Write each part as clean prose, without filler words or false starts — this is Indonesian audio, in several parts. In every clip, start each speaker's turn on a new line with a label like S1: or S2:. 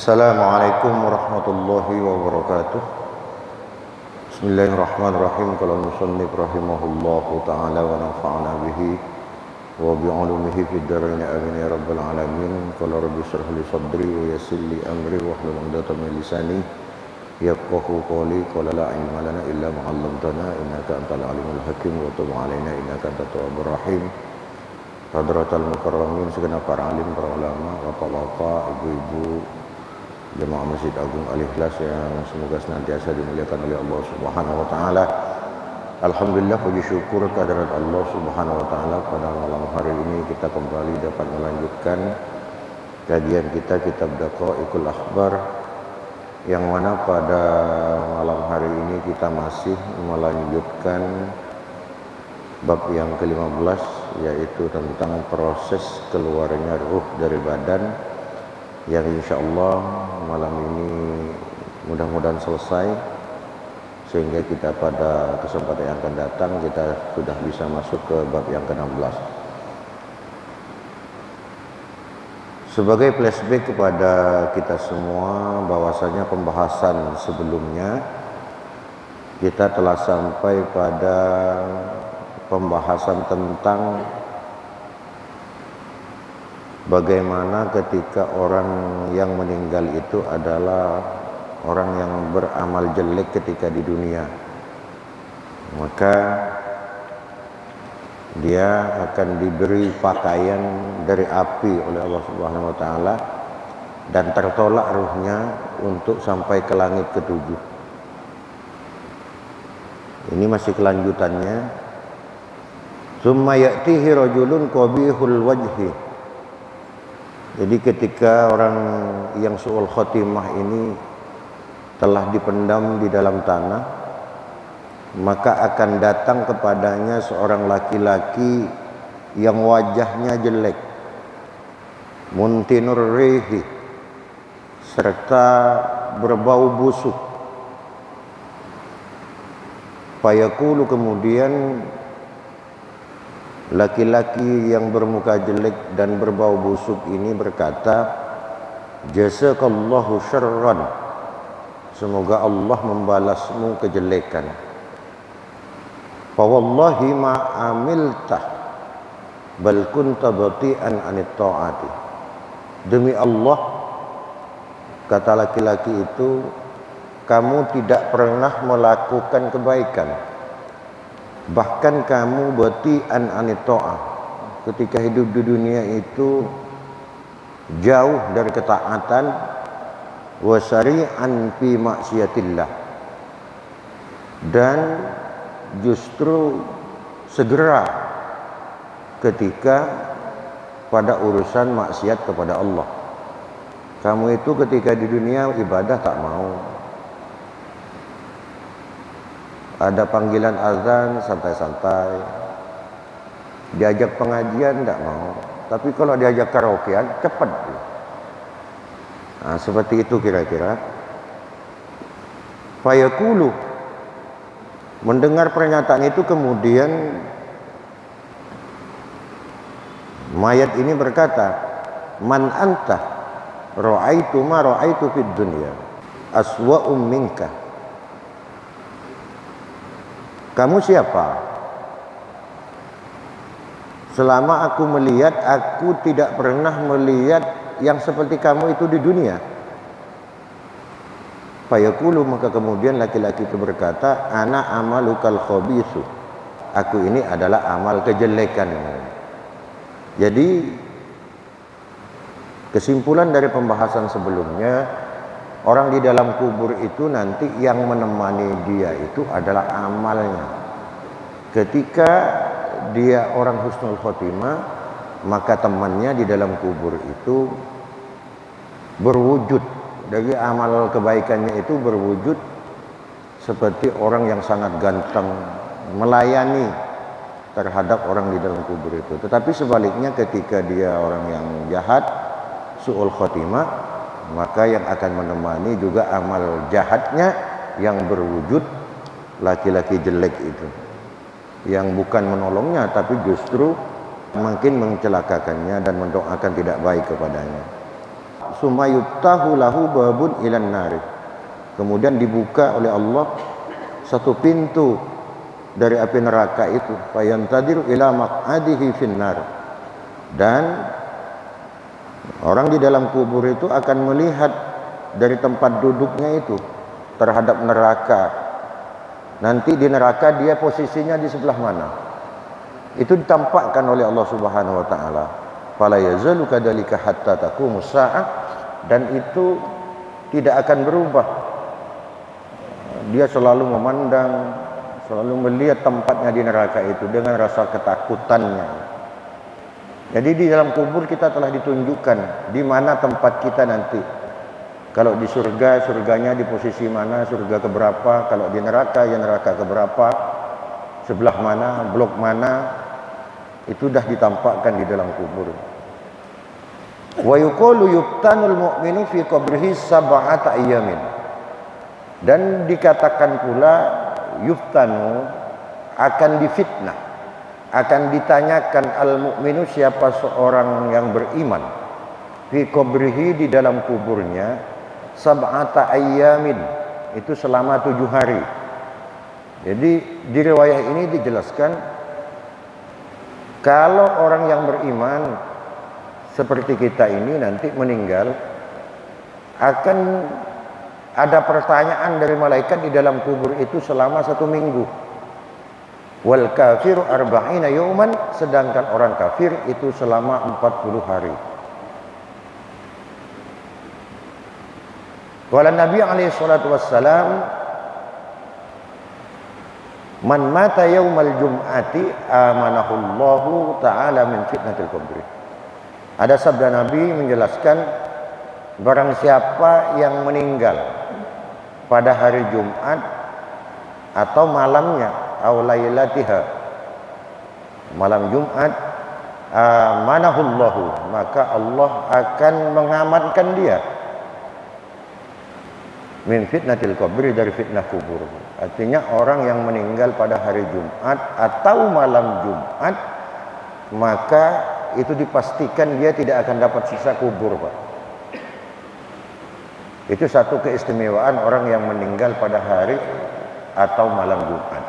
S1: Assalamualaikum warahmatullahi wabarakatuh. Bismillahirrahmanirrahim. Qala al-musannif rahimahullahu ta'ala wa nafa'ana bihi wa bi'ulumihi fid dharain amin ya rabbal alamin. Qala rabbi shrah li sadri wa yassir li amri wa hlul 'uqdatam min lisani yafqahu qawli. Qala la ilma lana illa ma 'allamtana innaka antal alimul hakim wa tub 'alaina innaka antat tawwabur rahim. Hadratal mukarramin, segenap para alim, para ulama, bapak-bapak, ibu-ibu, jemaah Masjid Agung Al-Ikhlas yang semoga senantiasa dimuliakan oleh Allah Subhanahu wa taala. Alhamdulillah, puji syukur kehadirat Allah Subhanahu wa taala, pada malam hari ini kita kembali dapat melanjutkan kajian kita kitab Daqaiqul Akhbar, yang mana pada malam hari ini kita masih melanjutkan bab yang ke-15, yaitu tentang proses keluarnya ruh dari badan, yang insyaallah malam ini mudah-mudahan selesai, sehingga kita pada kesempatan yang akan datang kita sudah bisa masuk ke bab yang ke-16. Sebagai flashback kepada kita semua, bahwasanya pembahasan sebelumnya kita telah sampai pada pembahasan tentang bagaimana ketika orang yang meninggal itu adalah orang yang beramal jelek ketika di dunia, maka dia akan diberi pakaian dari api oleh Allah Subhanahu wa taala dan tertolak ruhnya untuk sampai ke langit ketujuh. Ini masih kelanjutannya. Tsumma ya'tihi rajulun qabihul wajhi. Jadi ketika orang yang su'ul khotimah ini telah dipendam di dalam tanah, maka akan datang kepadanya seorang laki-laki yang wajahnya jelek, muntinur rihi, serta berbau busuk. Fayaqulu, kemudian laki-laki yang bermuka jelek dan berbau busuk ini berkata, jazakallahu syarran, semoga Allah membalasmu kejelekan. Fa wallahi ma amiltah bal kunta bati'an anit ta'ati. Demi Allah, kata laki-laki itu, kamu tidak pernah melakukan kebaikan, bahkan kamu bati'an anit ta'ah, ketika hidup di dunia itu jauh dari ketaatan, wasari'an fi maksiatillah, dan justru segera ketika pada urusan maksiat kepada Allah. Kamu itu ketika di dunia ibadah tak mau, ada panggilan azan santai-santai, diajak pengajian tidak mau, tapi kalau diajak karaokean cepat. Nah, seperti itu kira-kira. Fayaqulu, mendengar pernyataan itu kemudian mayat ini berkata, man anta ra'aitu ma ra'aitu fid dunya aswa'um minka. Kamu siapa? Selama aku melihat, aku tidak pernah melihat yang seperti kamu itu di dunia. Fayaqulu, maka kemudian laki-laki itu berkata, ana amalukal khabisu, aku ini adalah amal kejelekan. Jadi kesimpulan dari pembahasan sebelumnya, orang di dalam kubur itu nanti yang menemani dia itu adalah amalnya. Ketika dia orang husnul khotimah, maka temannya di dalam kubur itu berwujud, dari amal kebaikannya itu berwujud seperti orang yang sangat ganteng, melayani terhadap orang di dalam kubur itu. Tetapi sebaliknya, ketika dia orang yang jahat, su'ul khotimah, maka yang akan menemani juga amal jahatnya yang berwujud laki-laki jelek itu, yang bukan menolongnya tapi justru makin mencelakakannya dan mendoakan tidak baik kepadanya. summa yuftahu lahu babun ilan nari. Kemudian dibuka oleh Allah satu pintu dari api neraka itu, fayantadiru ila maq'adihi finnar. Dan orang di dalam kubur itu akan melihat dari tempat duduknya itu terhadap neraka. Nanti di neraka dia posisinya di sebelah mana? Itu ditampakkan oleh Allah Subhanahu wa taala. Fala yazalu kadzalika hatta taqumus saah, dan itu tidak akan berubah. Dia selalu memandang, selalu melihat tempatnya di neraka itu dengan rasa ketakutannya. Jadi di dalam kubur kita telah ditunjukkan di mana tempat kita nanti. Kalau di surga, surganya di posisi mana, surga keberapa. Kalau di neraka, ya neraka keberapa, sebelah mana, blok mana. Itu dah ditampakkan di dalam kubur. Wa yuqalu yuftanul mu'minu fi qabrihi sab'ata ayyamin. Dan dikatakan pula yuftanu, akan difitnah, akan ditanyakan al-mu'minu, siapa seorang yang beriman, fi qabrihi, di dalam kuburnya, sab'ata ayyamin, itu selama 7 hari. Jadi di riwayat ini dijelaskan kalau orang yang beriman seperti kita ini nanti meninggal, akan ada pertanyaan dari malaikat di dalam kubur itu selama 1 minggu. Wal kafiru arba'ina yauman, sedangkan orang kafir itu selama 40 hari. Wala Nabi alaihi salatu wassalam, man mata yaumal jum'ati amanahullahu ta'ala min fitnatil qabri. Ada sabda Nabi menjelaskan, barang siapa yang meninggal pada hari Jumat atau malamnya, aw lailatiha, malam Jumat, amanahullahu, maka Allah akan mengamankan dia min fitnatil qabri, dari fitnah kubur. Artinya orang yang meninggal pada hari Jumat atau malam Jumat, maka itu dipastikan dia tidak akan dapat siksa kubur, Pak. Itu satu keistimewaan orang yang meninggal pada hari atau malam Jumat.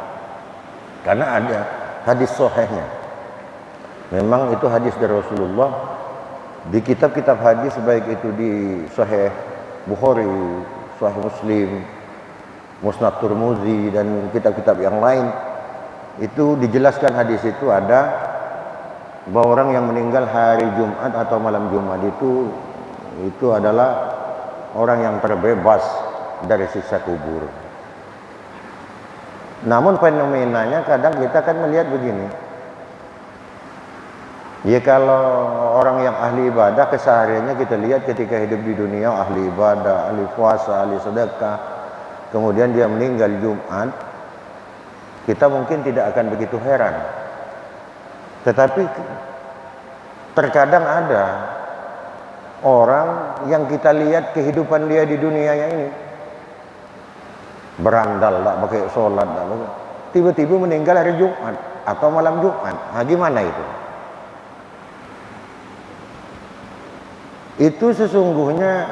S1: Karena ada hadis sahihnya. Memang itu hadis dari Rasulullah. Di kitab-kitab hadis, baik itu di Sahih Bukhari, Sahih Muslim, Musnad Tirmidzi, dan kitab-kitab yang lain, itu dijelaskan hadis itu ada bahwa orang yang meninggal hari Jumat atau malam Jumat itu adalah orang yang terbebas dari siksa kubur. Namun fenomenanya kadang kita kan melihat begini. Ya, kalau orang yang ahli ibadah kesehariannya kita lihat ketika hidup di dunia, ahli ibadah, ahli puasa, ahli sedekah, kemudian dia meninggal Jumat, kita mungkin tidak akan begitu heran. Tetapi terkadang ada orang yang kita lihat kehidupan dia di dunianya ini berandal, tak pakai sholat, tak pakai, tiba-tiba meninggal hari Jumat atau malam Jumat. Nah, gimana itu? Itu sesungguhnya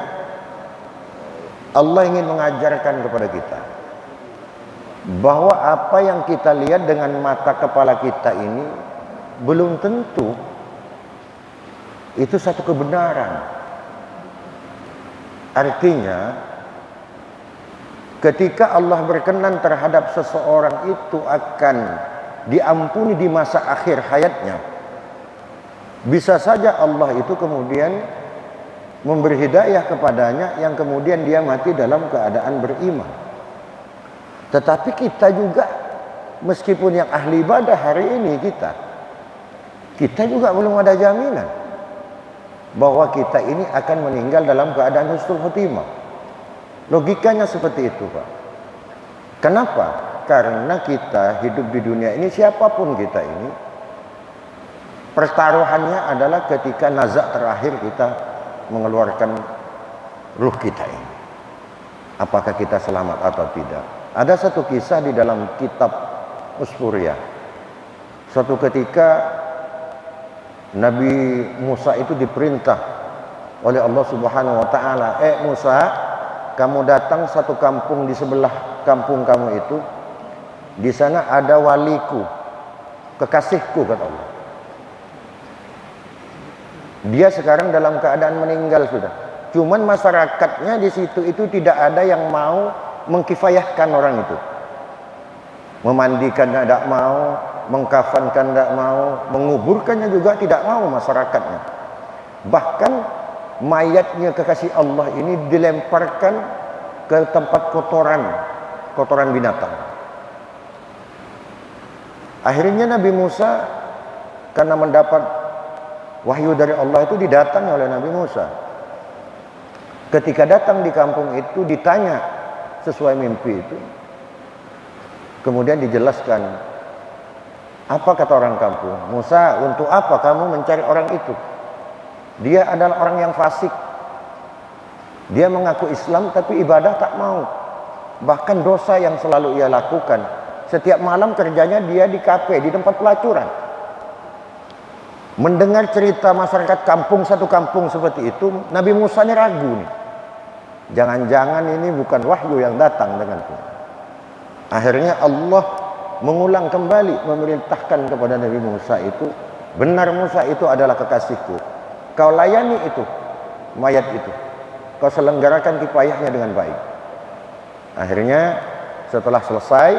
S1: Allah ingin mengajarkan kepada kita bahwa apa yang kita lihat dengan mata kepala kita ini belum tentu itu satu kebenaran. Artinya, ketika Allah berkenan terhadap seseorang itu akan diampuni di masa akhir hayatnya, bisa saja Allah itu kemudian memberi hidayah kepadanya yang kemudian dia mati dalam keadaan beriman. Tetapi kita juga, meskipun yang ahli ibadah hari ini kita juga belum ada jaminan bahwa kita ini akan meninggal dalam keadaan husnul khotimah. Logikanya seperti itu, Pak. Kenapa? Karena kita hidup di dunia ini, siapapun kita ini, pertaruhannya adalah ketika nazak terakhir kita mengeluarkan ruh kita ini. Apakah kita selamat atau tidak? Ada satu kisah di dalam kitab Usfuriyah. Suatu ketika Nabi Musa itu diperintah oleh Allah Subhanahu wa taala, Musa, kamu datang satu kampung di sebelah kampung kamu itu, di sana ada waliku, kekasihku, kata Allah. Dia sekarang dalam keadaan meninggal sudah. Cuman masyarakatnya di situ itu tidak ada yang mau mengkifayahkan orang itu. Memandikan tidak mau, mengkafankan tidak mau, menguburkannya juga tidak mau masyarakatnya. Bahkan mayatnya kekasih Allah ini dilemparkan ke tempat kotoran binatang. Akhirnya Nabi Musa karena mendapat wahyu dari Allah itu didatangi oleh Nabi Musa. Ketika datang di kampung itu ditanya sesuai mimpi itu. Kemudian dijelaskan, apa kata orang kampung? Musa, untuk apa kamu mencari orang itu? Dia adalah orang yang fasik. Dia mengaku Islam tapi ibadah tak mau. Bahkan dosa yang selalu ia lakukan. Setiap malam kerjanya dia di kafe, di tempat pelacuran. Mendengar cerita masyarakat kampung, satu kampung seperti itu, Nabi Musa ini ragu nih. Jangan-jangan ini bukan wahyu yang datang denganku. Akhirnya Allah mengulang kembali, memerintahkan kepada Nabi Musa itu, benar Musa itu adalah kekasihku. Kau layani itu, mayat itu. Kau selenggarakan kifayahnya dengan baik. Akhirnya setelah selesai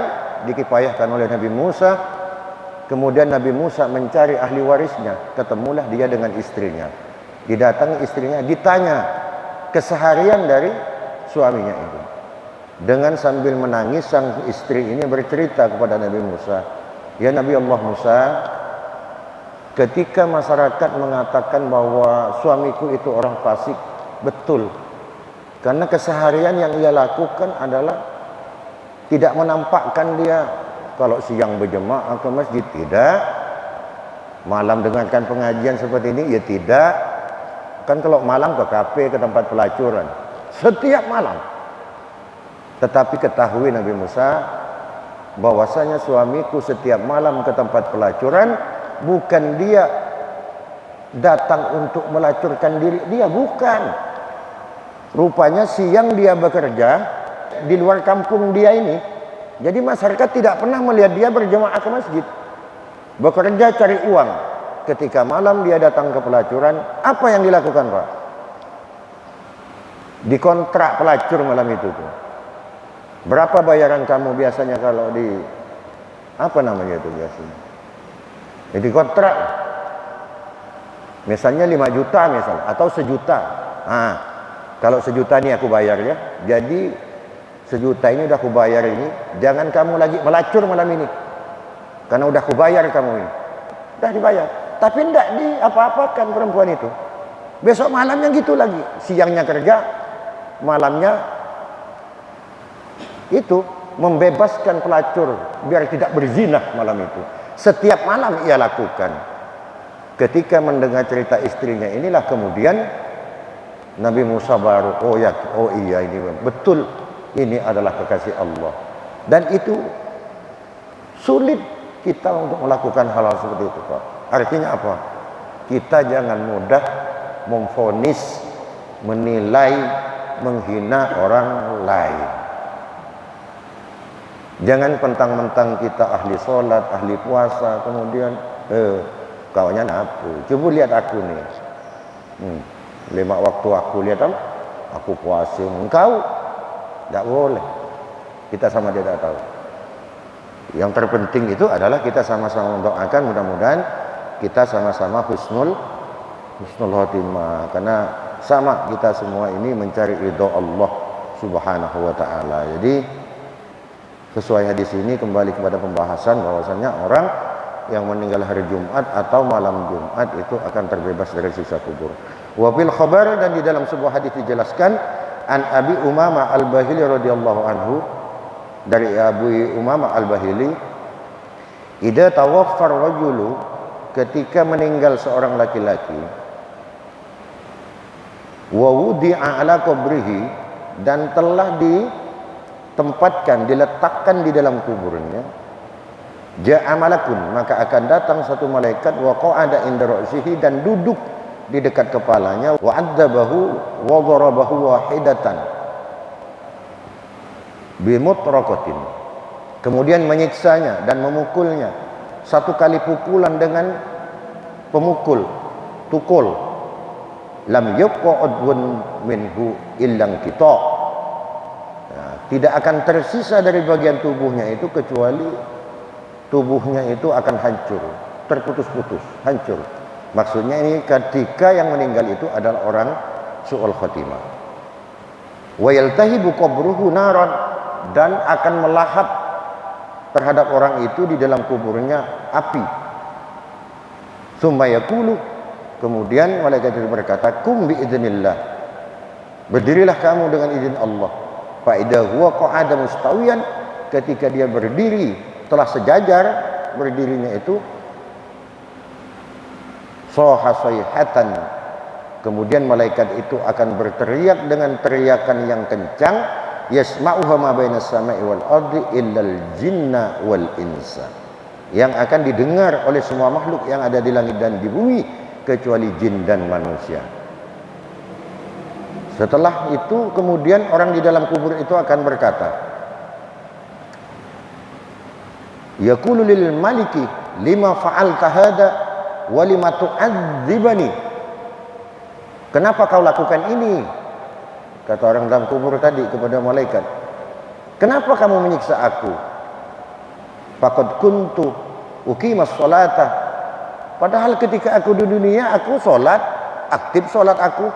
S1: dikifayahkan oleh Nabi Musa, kemudian Nabi Musa mencari ahli warisnya. Ketemulah dia dengan istrinya. Didatangi istrinya, ditanya keseharian dari suaminya itu. Dengan sambil menangis, sang istri ini bercerita kepada Nabi Musa, ya Nabi Allah Musa, ketika masyarakat mengatakan bahwa suamiku itu orang fasik, betul. Karena keseharian yang ia lakukan adalah tidak menampakkan dia kalau siang berjemaah ke masjid, tidak. Malam dengarkan pengajian seperti ini, ya tidak. Kan kalau malam ke kafe, ke tempat pelacuran, setiap malam. Tetapi ketahui Nabi Musa bahwasanya suamiku setiap malam ke tempat pelacuran, bukan dia datang untuk melacurkan diri, dia bukan. Rupanya siang dia bekerja di luar kampung dia ini. Jadi masyarakat tidak pernah melihat dia berjemaah ke masjid. Bekerja cari uang. Ketika malam dia datang ke pelacuran, apa yang dilakukan, Pak? Dikontrak pelacur malam itu tuh. Berapa bayaran kamu biasanya kalau di apa namanya itu biasanya? Jadi kontrak. Misalnya 5 juta misalnya atau 1 juta. Nah, kalau 1 juta ini aku bayar ya. Jadi 1 juta ini udah aku bayar ini, jangan kamu lagi melacur malam ini. Karena udah aku bayar kamu ini. Udah dibayar. Tapi tidak diapa-apakan perempuan itu. Besok malamnya gitu lagi. Siangnya kerja, malamnya itu membebaskan pelacur biar tidak berzinah malam itu. Setiap malam ia lakukan. Ketika mendengar cerita istrinya inilah kemudian Nabi Musa baru, oh iya ini betul, ini adalah kekasih Allah. Dan itu sulit kita untuk melakukan hal-hal seperti itu, Pak. Artinya apa? Kita jangan mudah memvonis, menilai, menghina orang lain. Jangan pentang-mentang kita ahli sholat, ahli puasa, kemudian kawannya apa? Coba lihat aku nih. 5 waktu aku lihat aku puasa, engkau tidak boleh. Kita sama dia tidak tahu. Yang terpenting itu adalah kita sama-sama mendoakan, mudah-mudahan kita sama-sama husnul khotimah, karena sama kita semua ini mencari ridho Allah Subhanahu wa taala. Jadi sesuai hadis ini kembali kepada pembahasan bahwasanya orang yang meninggal hari Jumat atau malam Jumat itu akan terbebas dari siksa kubur. Wa fil khabar, dan di dalam sebuah hadis dijelaskan, an Abi Umamah Al-Bahili radhiyallahu anhu, dari Abu Umamah Al-Bahili, idza tawaffar rajulu, ketika meninggal seorang laki-laki, wa wudi'a ala qabrihi, dan telah ditempatkan, diletakkan di dalam kuburnya, ja'a malakun, maka akan datang satu malaikat, wa qa'ada inda ra'sihi, dan duduk di dekat kepalanya, wa adzabahu wa darabahu wahidatan bimutraqatin, kemudian menyiksanya dan memukulnya satu kali pukulan dengan pemukul, tukul. Lam yabqa udwun minhu illang kita, tidak akan tersisa dari bagian tubuhnya itu kecuali tubuhnya itu akan hancur, terputus-putus, hancur. Maksudnya ini ketika yang meninggal itu adalah orang su'ul khatimah. Wa yaltahibu qabruhu naran, dan akan melahap terhadap orang itu di dalam kuburnya api. Tsumma yaqulu, kemudian malaikat itu berkata, kum biidznillah, berdirilah kamu dengan izin Allah. Fa idza huwa qa'ada mustawiyan, ketika dia berdiri telah sejajar berdirinya itu, soha sayhatan, kemudian malaikat itu akan berteriak dengan teriakan yang kencang, yasma'uha ma bainas sama'i wal ardi illal jinna wal insa, yang akan didengar oleh semua makhluk yang ada di langit dan di bumi kecuali jin dan manusia. Setelah itu kemudian orang di dalam kubur itu akan berkata, yaqulu lil maliki lima fa'alta hada wa lima tu'adzibani, kenapa kau lakukan ini? Kata orang dalam kubur tadi kepada malaikat, kenapa kamu menyiksa aku? Faqad kuntu uqimas sholata, padahal ketika aku di dunia aku sholat, aktif sholat aku.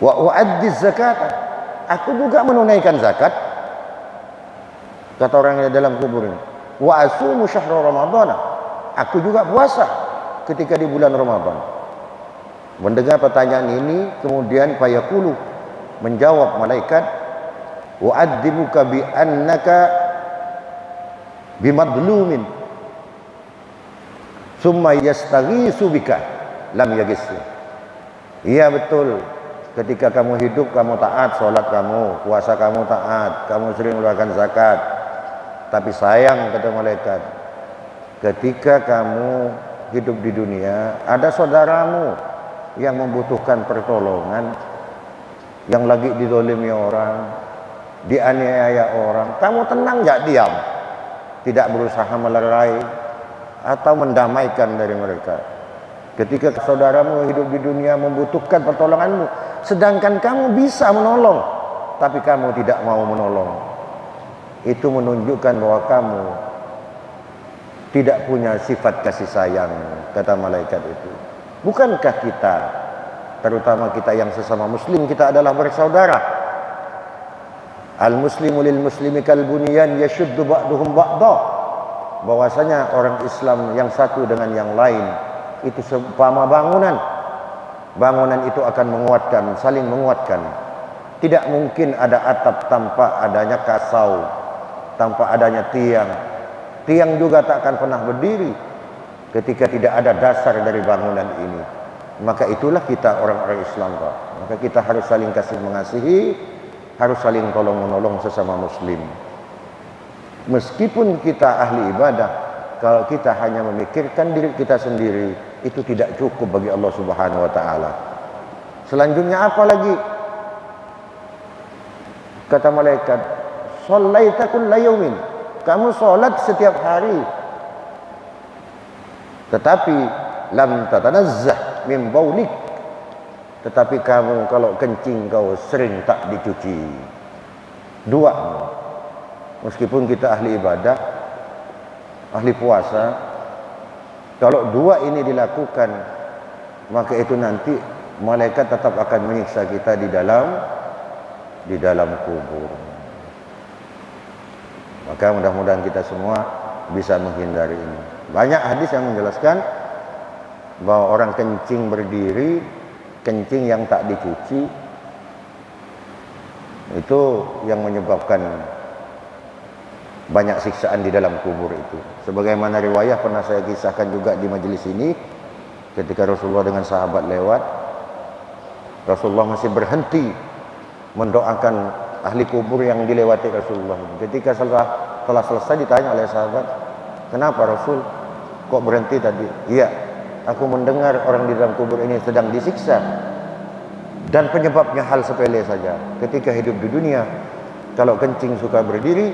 S1: Wa uaddiz zakata, aku juga menunaikan zakat. Kata orang yang dalam kubur ini, wa asumu syahra ramadhana, aku juga puasa ketika di bulan Ramadan. Mendengar pertanyaan ini, kemudian fayaqulu, menjawab malaikat, u'adzibuka bi annaka bimadlumin summa yastaghisu bika lam yagissu. Iya betul, ketika kamu hidup kamu taat, sholat kamu, puasa kamu taat, kamu sering mengeluarkan zakat. Tapi sayang, kata malaikat, ketika kamu hidup di dunia ada saudaramu yang membutuhkan pertolongan, yang lagi dizalimi orang, dianiaya orang, kamu tenang gak diam, tidak berusaha melerai atau mendamaikan dari mereka. Ketika saudaramu hidup di dunia membutuhkan pertolonganmu, sedangkan kamu bisa menolong, tapi kamu tidak mau menolong, itu menunjukkan bahwa kamu tidak punya sifat kasih sayang, kata malaikat itu. Bukankah kita, terutama kita yang sesama muslim, kita adalah bersaudara? Al-muslimu lil muslimi kal bunyan yashuddu ba'duhum ba'da, bahwasanya orang Islam yang satu dengan yang lain itu seumpama bangunan. Bangunan itu akan menguatkan, saling menguatkan. Tidak mungkin ada atap tanpa adanya kasau, tanpa adanya tiang. Tiang juga tak akan pernah berdiri ketika tidak ada dasar dari bangunan ini. Maka itulah kita orang-orang Islam, Pak. Maka kita harus saling kasih mengasihi, harus saling tolong menolong sesama muslim. Meskipun kita ahli ibadah, kalau kita hanya memikirkan diri kita sendiri, itu tidak cukup bagi Allah Subhanahu wa taala. Selanjutnya apa lagi? Kata malaikat, shallaita kulla yaumin, kamu salat setiap hari. Tetapi lam tatanazzah min baulik, tetapi kamu kalau kencing kau sering tak dicuci. Dua, meskipun kita ahli ibadah, ahli puasa, kalau dua ini dilakukan, maka itu nanti malaikat tetap akan menyiksa kita di dalam kubur. Maka mudah-mudahan kita semua bisa menghindari ini. Banyak hadis yang menjelaskan bahwa orang kencing berdiri, kencing yang tak dicuci, itu yang menyebabkan banyak siksaan di dalam kubur itu. Sebagaimana riwayah pernah saya kisahkan juga di majelis ini, ketika Rasulullah dengan sahabat lewat, Rasulullah masih berhenti mendoakan ahli kubur yang dilewati Rasulullah. Ketika telah selesai ditanya oleh sahabat, kenapa Rasul kok berhenti tadi? Iya, aku mendengar orang di dalam kubur ini sedang disiksa, dan penyebabnya hal sepele saja. Ketika hidup di dunia, kalau kencing suka berdiri,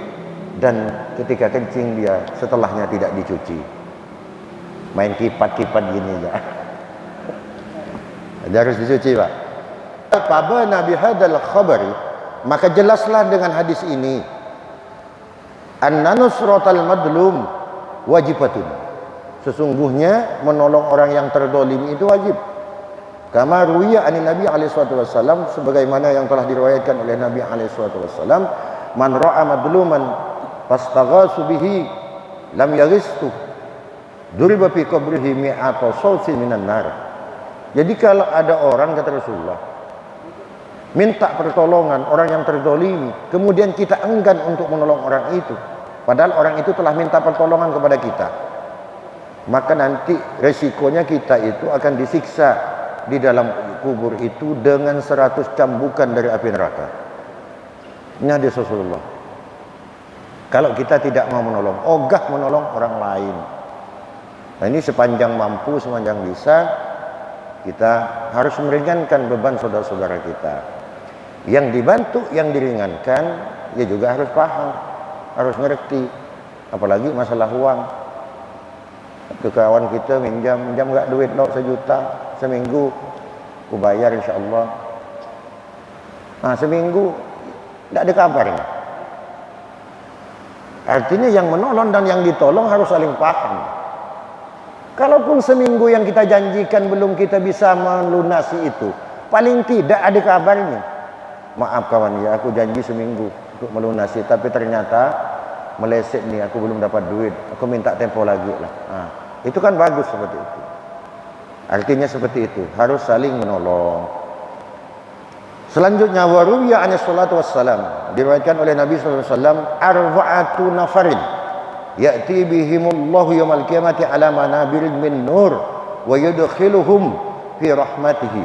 S1: dan ketika kencing dia setelahnya tidak dicuci, main kipat-kipat gini aja. Dia harus dicuci, Pak. Fabana bihadzal khabari, maka jelaslah dengan hadis ini, anna nusratal madlum wajibatun, sesungguhnya menolong orang yang terdolim itu wajib. Kama ruwiya anin Nabi alaihi wasallam, sebagaimana yang telah diriwayatkan oleh Nabi alaihi wasallam, man ra'a madluman fastaghasu bihi lam yaghistu duriba fi qabrihi mi'ata sawsin minan nar. Jadi kalau ada orang, kata Rasulullah, minta pertolongan orang yang terdolimi, kemudian kita enggan untuk menolong orang itu, padahal orang itu telah minta pertolongan kepada kita, maka nanti resikonya kita itu akan disiksa di dalam kubur itu dengan 100 cambukan dari api neraka. Ini hadis Rasulullah. Kalau kita tidak mau menolong, ogah menolong orang lain. Nah, ini sepanjang mampu, sepanjang bisa, kita harus meringankan beban saudara-saudara kita. Yang dibantu, yang diringankan, ya juga harus paham, harus ngerti. Apalagi masalah uang. Ke kawan kita minjam nggak duit lo 1 juta seminggu, aku bayar insya Allah. Nah, seminggu tidak ada kabarnya. Artinya yang menolong dan yang ditolong harus saling paham. Kalaupun seminggu yang kita janjikan belum kita bisa melunasi itu, paling tidak ada kabarnya. Maaf kawan ya, aku janji seminggu untuk melunasi, tapi ternyata meleset nih, aku belum dapat duit, aku minta tempo lagi lah. Nah, itu kan bagus seperti itu. Artinya seperti itu, harus saling menolong. Selanjutnya, waruwiya anis salatu wassalam, diriwayatkan oleh Nabi SAW, arba'atu nafarin ya'ti bihimullahu yawmal qiyamati ala manabirin min nur wa yudkhiluhum fi rahmatihi.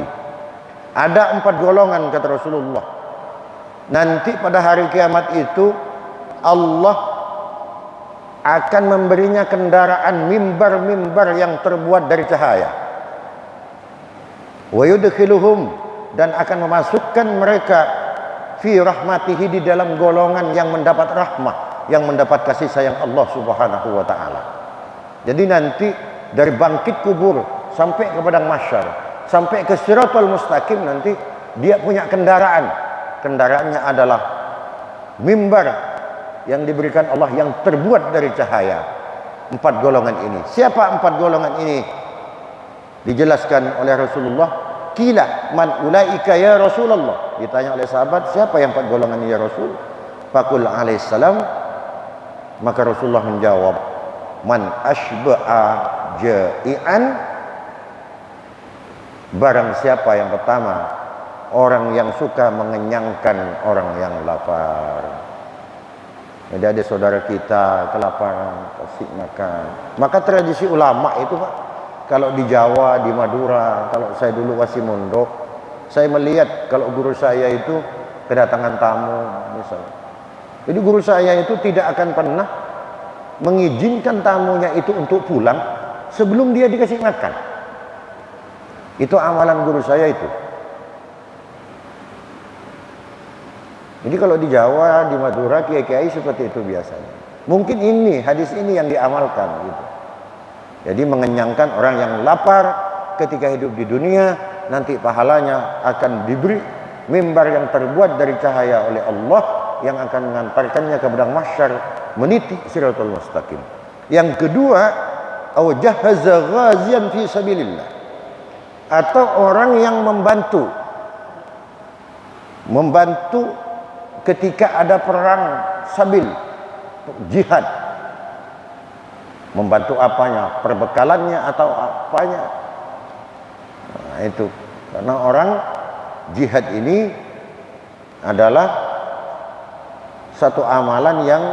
S1: Ada 4 golongan, kata Rasulullah, nanti pada hari kiamat itu Allah akan memberinya kendaraan mimbar-mimbar yang terbuat dari cahaya. Wa yudkhiluhum, dan akan memasukkan mereka fi rahmatihi, di dalam golongan yang mendapat rahmah, yang mendapat kasih sayang Allah Subhanahu wa taala. Jadi nanti dari bangkit kubur sampai ke padang mahsyar, sampai ke Shiratal Mustaqim, nanti dia punya kendaraan. Kendaraannya adalah mimbar yang diberikan Allah yang terbuat dari cahaya. 4 golongan ini. Siapa 4 golongan ini? Dijelaskan oleh Rasulullah. Kila man ulaika ya Rasulullah. Ditanya oleh sahabat, siapa yang 4 golongan ini ya Rasul? Faqul alaihissalam, maka Rasulullah menjawab, man asba'a ja'ian, barang siapa yang pertama, orang yang suka mengenyangkan orang yang lapar. Jadi ada saudara kita kelaparan, kasih makan. Maka tradisi ulama itu, Pak, kalau di Jawa, di Madura, kalau saya dulu masih mondok, saya melihat kalau guru saya itu kedatangan tamu misalnya. Jadi guru saya itu tidak akan pernah mengizinkan tamunya itu untuk pulang sebelum dia dikasih makan. Itu amalan guru saya itu. Jadi kalau di Jawa, di Madura, kiai-kiai seperti itu biasanya. Mungkin ini, hadis ini yang diamalkan gitu. Jadi mengenyangkan orang yang lapar ketika hidup di dunia, nanti pahalanya akan diberi mimbar yang terbuat dari cahaya oleh Allah, yang akan mengantarkannya ke padang mahsyar meniti Shiratal Mustaqim. Yang kedua, au jahaza ghazian fi sabilillah, atau orang yang membantu ketika ada perang sabil, jihad. Membantu apanya? Perbekalannya atau apanya? Nah, itu. Karena orang jihad ini adalah satu amalan yang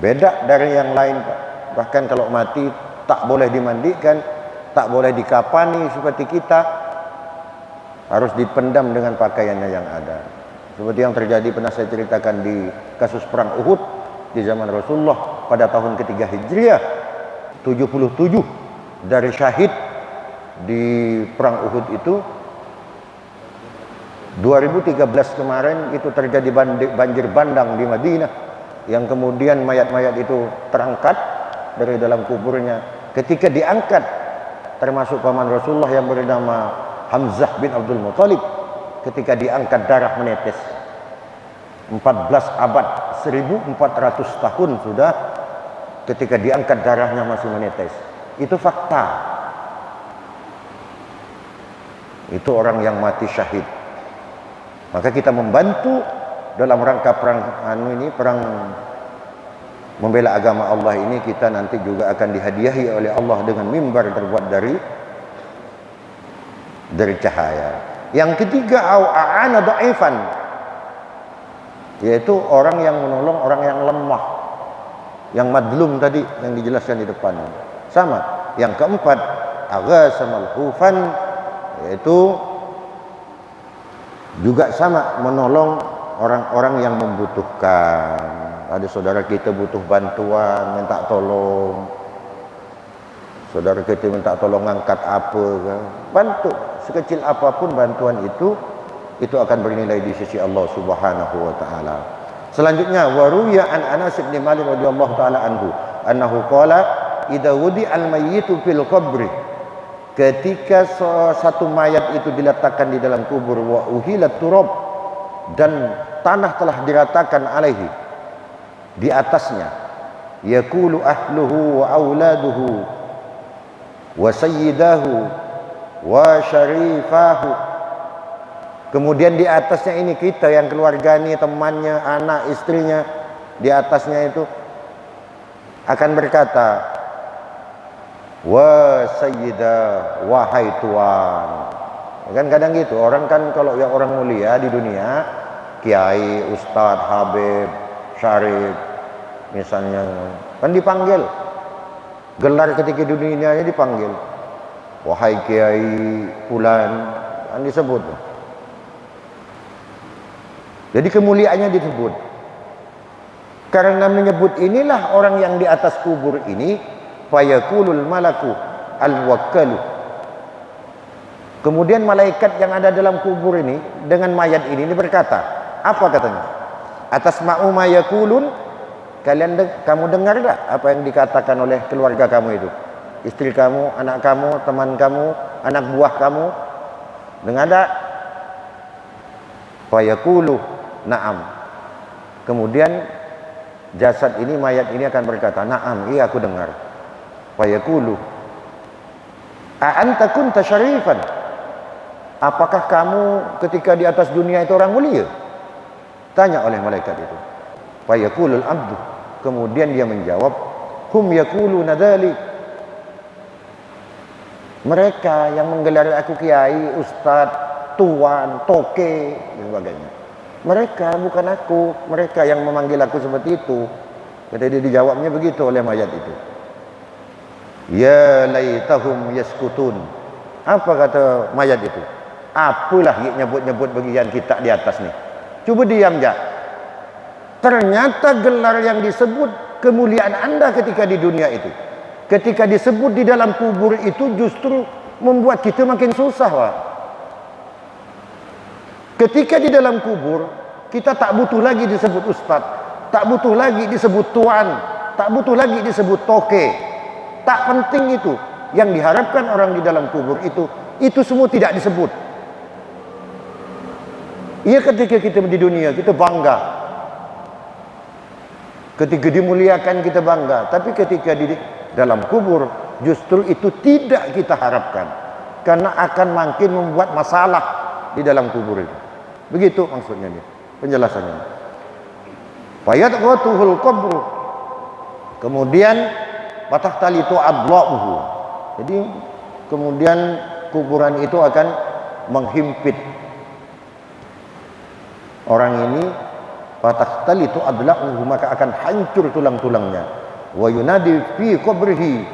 S1: beda dari yang lain, Pak. Bahkan kalau mati tak boleh dimandikan, tak boleh dikafani seperti kita, harus dipendam dengan pakaiannya yang ada. Seperti yang terjadi, pernah saya ceritakan di kasus perang Uhud di zaman Rasulullah pada tahun ketiga Hijriah 77. dari syahid di perang Uhud itu 2013 kemarin itu terjadi banjir bandang di Madinah, yang kemudian mayat-mayat itu terangkat dari dalam kuburnya. Ketika diangkat, termasuk paman Rasulullah yang bernama Hamzah bin Abdul Muthalib, ketika diangkat darah menetes. 14 abad, 1400 tahun sudah, ketika diangkat darahnya masih menetes. Itu fakta. Itu orang yang mati syahid. Maka kita membantu dalam rangka perang perang membela agama Allah ini. Kita nanti juga akan dihadiahi oleh Allah dengan mimbar terbuat dari cahaya. Yang ketiga, a'ana dha'ifan, yaitu orang yang menolong orang yang lemah, yang madlum tadi yang dijelaskan di depan. Sama. Yang keempat, aghasa malhufan, yaitu juga sama, menolong orang-orang yang membutuhkan. Ada saudara kita butuh bantuan, minta tolong. Saudara kita minta tolong ngangkat apa kan? Bantu. Sekecil apapun bantuan itu akan bernilai di sisi Allah Subhanahu wa taala. Selanjutnya, waruya an Anas bin Malik radhiyallahu taala anhu annahu qala idza wudi al mayyitu fil qabri, ketika satu mayat itu diletakkan di dalam kubur, wa uhilat turab, dan tanah telah diratakan alaihi, di atasnya, yaqulu ahluhu wa auladuhu wa sayyidahu wa syarifahu, kemudian di atasnya ini kita yang keluarga ini, temannya, anak, istrinya, di atasnya itu akan berkata, wa sayyidah, wahai tuan. Kan kadang gitu, orang kan kalau yang orang mulia di dunia, kiai, ustadz, habib, syarif misalnya, kan dipanggil. Gelar ketika di dunianya dipanggil. Wahai kiai fulan, kan disebut. Jadi kemuliaannya disebut. Karena menyebut inilah orang yang di atas kubur ini, fayakulul malaku al-wakkalu. Kemudian malaikat yang ada dalam kubur ini dengan mayat ini berkata, apa katanya? Atas ma'u ma yakulun, kamu dengar tak apa yang dikatakan oleh keluarga kamu itu? Istri kamu, anak kamu, teman kamu, anak buah kamu, dengar tak? Fayakulu na'am. Kemudian jasad ini, mayat ini akan berkata, na'am, iya aku dengar. Fayaqulu a'anta kunta syarifan, apakah kamu ketika di atas dunia itu orang mulia? Tanya oleh malaikat itu. Fayaqulul abdu, kemudian dia menjawab, hum yaquluna dzalik, mereka yang menggelar aku kiai, ustadz, tuan, toke dan sebagainya. Mereka, bukan aku. Mereka yang memanggil aku seperti itu. Kata dia, dijawabnya begitu oleh mayat itu. Ya laitahum yaskutun. Apa kata mayat itu? Apalah nyebut-nyebut bagian kita di atas nih. Coba diam ya. Ternyata gelar yang disebut kemuliaan Anda ketika di dunia itu, ketika disebut di dalam kubur itu justru membuat kita makin susah, Pak. Ketika di dalam kubur, kita tak butuh lagi disebut ustaz, tak butuh lagi disebut tuan, tak butuh lagi disebut toke. Tak penting itu. Yang diharapkan orang di dalam kubur itu semua tidak disebut. Iya, ketika kita di dunia kita bangga, ketika dimuliakan kita bangga, tapi ketika di dalam kubur justru itu tidak kita harapkan, karena akan makin membuat masalah di dalam kubur itu. Begitu maksudnya dia, penjelasannya. Fayadghatuhul qabru, kemudian fatahtalitu adla'uhu, jadi kemudian kuburan itu akan menghimpit orang ini. Fatahtalitu adla'uhu, maka akan hancur tulang-tulangnya. Wa yunadi fi qabrihi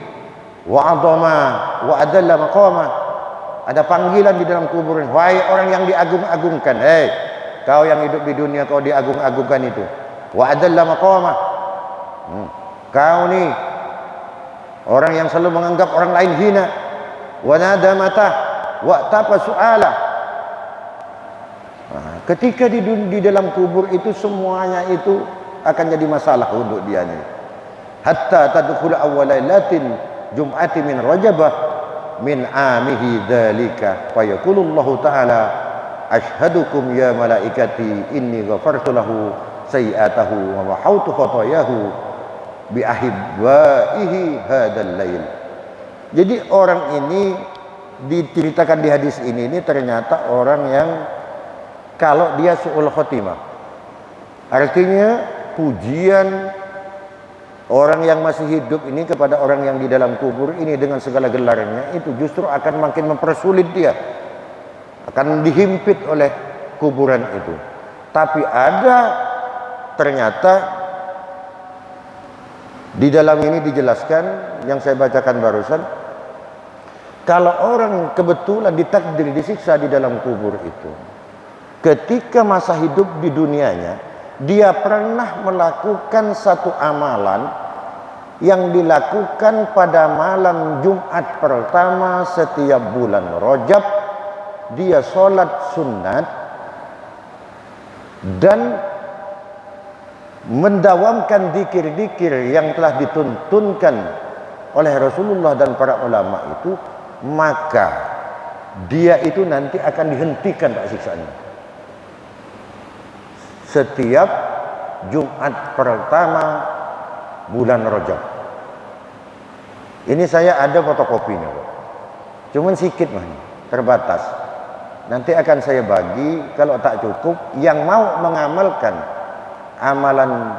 S1: wa 'azama wa adalla maqama, ada panggilan di dalam kubur, wahai orang yang diagung-agungkan, hei kau yang hidup di dunia, kau diagung-agungkan itu. Wa adalla maqama, kau nih Orang yang selalu menganggap orang lain hina, wa nadamata wa tapa su'ala. Ketika di dalam kubur itu semuanya itu akan jadi masalah untuk dia nih. Hatta tadkhul awwal lailatin jum'ati min rajabah min amihi dzalika fa yaqulu Allah taala ashhadukum ya malaikati inni ghafartu lahu sayi'atahu wa mahautu khatayahu bi ahibaihi hadzal lail. Jadi orang ini diceritakan di hadis ini ternyata orang yang kalau dia su'ul khotimah, artinya pujian orang yang masih hidup ini kepada orang yang di dalam kubur ini dengan segala gelarnya itu justru akan makin mempersulit dia, akan dihimpit oleh kuburan itu. Tapi ada ternyata di dalam ini dijelaskan yang saya bacakan barusan, kalau orang kebetulan ditakdir disiksa di dalam kubur itu, ketika masa hidup di dunianya dia pernah melakukan satu amalan yang dilakukan pada malam Jumat pertama setiap bulan Rajab. Dia sholat sunat dan mendawamkan zikir-zikir yang telah dituntunkan oleh Rasulullah dan para ulama itu, maka dia itu nanti akan dihentikan siksaannya setiap Jumat pertama bulan Rajab. Ini saya ada fotokopinya, cuman sedikit terbatas. Nanti akan saya bagi, kalau tak cukup yang mau mengamalkan amalan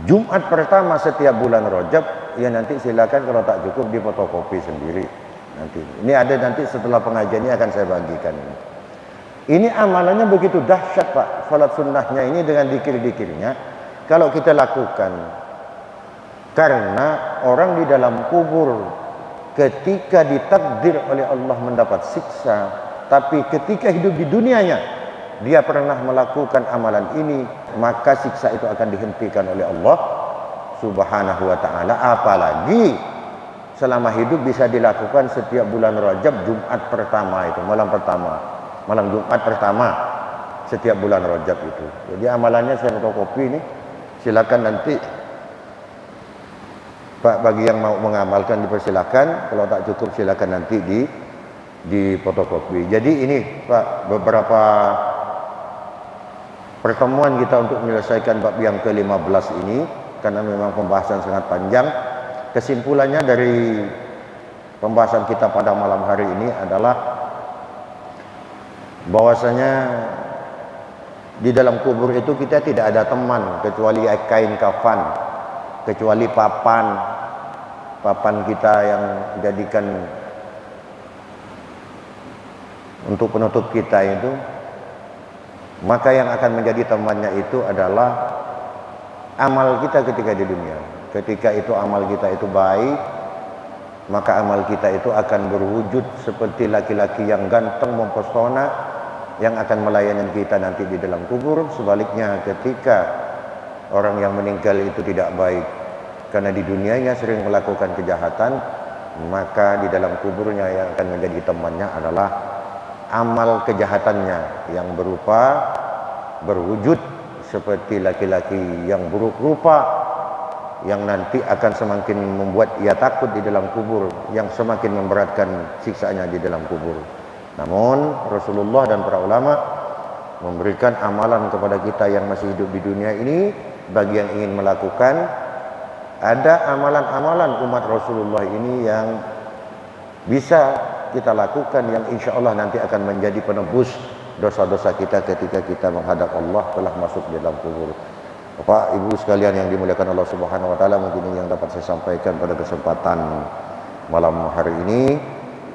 S1: Jumat pertama setiap bulan Rajab, ya nanti silakan, kalau tak cukup di fotokopi sendiri. Nanti ini ada, nanti setelah pengajian ini akan saya bagikan. Ini amalannya begitu dahsyat Pak, salat sunnahnya ini dengan dikir-dikirnya kalau kita lakukan. Karena orang di dalam kubur ketika ditakdir oleh Allah mendapat siksa, tapi ketika hidup di dunianya dia pernah melakukan amalan ini, maka siksa itu akan dihentikan oleh Allah Subhanahu wa ta'ala. Apalagi selama hidup bisa dilakukan setiap bulan Rajab Jumat pertama itu, malam Jumat pertama setiap bulan Rajab itu. Jadi amalannya saya fotokopi ini, silakan nanti Pak, bagi yang mau mengamalkan dipersilakan, kalau tak cukup silakan nanti di fotokopi. Jadi ini Pak, beberapa pertemuan kita untuk menyelesaikan bab yang ke-15 ini, karena memang pembahasan sangat panjang. Kesimpulannya dari pembahasan kita pada malam hari ini adalah bahwasanya di dalam kubur itu kita tidak ada teman kecuali kain kafan, kecuali papan kita yang dijadikan untuk penutup kita itu. Maka yang akan menjadi temannya itu adalah amal kita ketika di dunia. Ketika itu amal kita itu baik, maka amal kita itu akan berwujud seperti laki-laki yang ganteng mempesona yang akan melayani kita nanti di dalam kubur. Sebaliknya ketika orang yang meninggal itu tidak baik karena di dunianya sering melakukan kejahatan, maka di dalam kuburnya yang akan menjadi temannya adalah amal kejahatannya yang berupa berwujud seperti laki-laki yang buruk rupa, yang nanti akan semakin membuat ia takut di dalam kubur, yang semakin memberatkan siksaannya di dalam kubur. Namun Rasulullah dan para ulama memberikan amalan kepada kita yang masih hidup di dunia ini, bagi yang ingin melakukan. Ada amalan-amalan umat Rasulullah ini yang bisa kita lakukan, yang insya Allah nanti akan menjadi penebus dosa-dosa kita ketika kita menghadap Allah telah masuk di dalam kubur. Bapak Ibu sekalian yang dimuliakan Allah Subhanahu wa taala, mungkin ini yang dapat saya sampaikan pada kesempatan malam hari ini.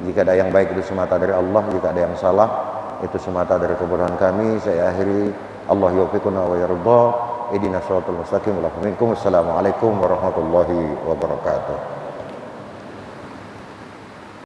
S1: Jika ada yang baik itu semata dari Allah, jika ada yang salah itu semata dari kebodohan kami. Saya akhiri, Allah yuwaffiquna wa yarda. Ihdinas siratal mustaqim. Assalamualaikum warahmatullahi wabarakatuh.